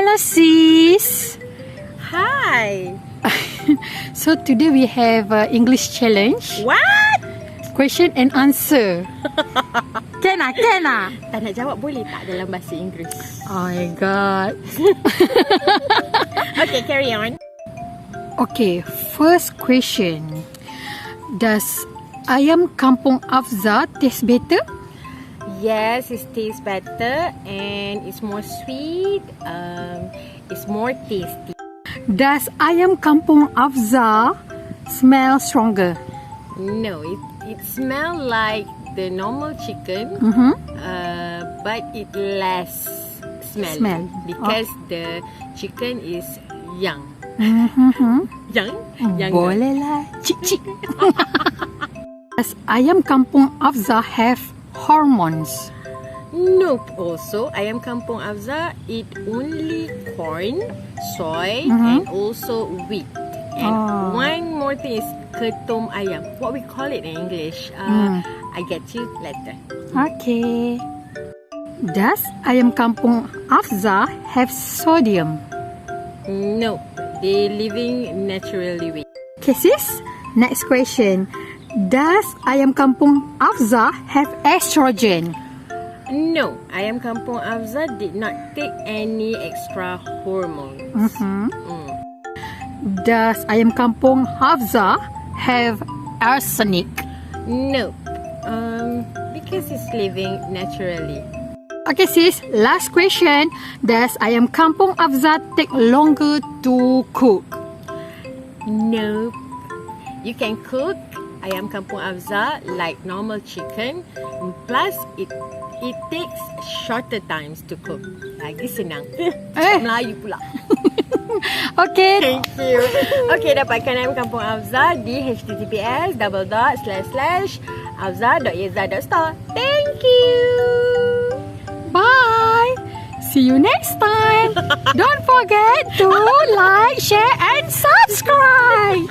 Hello sis. Hi. So today we have English challenge. What? Question and answer. Can ah? Tak nak jawab boleh tak dalam bahasa Inggeris? Oh my god. Okay, carry on. Okay, first question. Does Ayam Kampung Afza taste better? Yes, it tastes better and it's more sweet. It's more tasty. Does Ayam Kampung Afza smell stronger? No, it smells like the normal chicken, but it less smell. Because the chicken is young. Young? Younger. Boleh lah. Cik. Does Ayam Kampung Afza have hormones? Nope. Also, Ayam Kampung Afza eat only corn, soy, and also wheat. And one more thing is ketum ayam. What we call it in English? I get you later. Okay. Does Ayam Kampung Afza have sodium? Nope. They living naturally with. Okay sis, next question. Does Ayam Kampung Afza have estrogen? No, Ayam Kampung Afza did not take any extra hormones. Does Ayam Kampung Afza have arsenic? Nope. Because it's living naturally. Okay sis, last question. Does Ayam Kampung Afza take longer to cook? Nope. You can cook Ayam Kampung Afza like normal chicken. Plus, it takes shorter times to cook. Lagi senang. Cakap Melayu pula. Okay. Thank you. Okay, dapatkan Ayam Kampung Afza di https://afza.yeza.store. Thank you. Bye. See you next time. Don't forget to like, share and subscribe.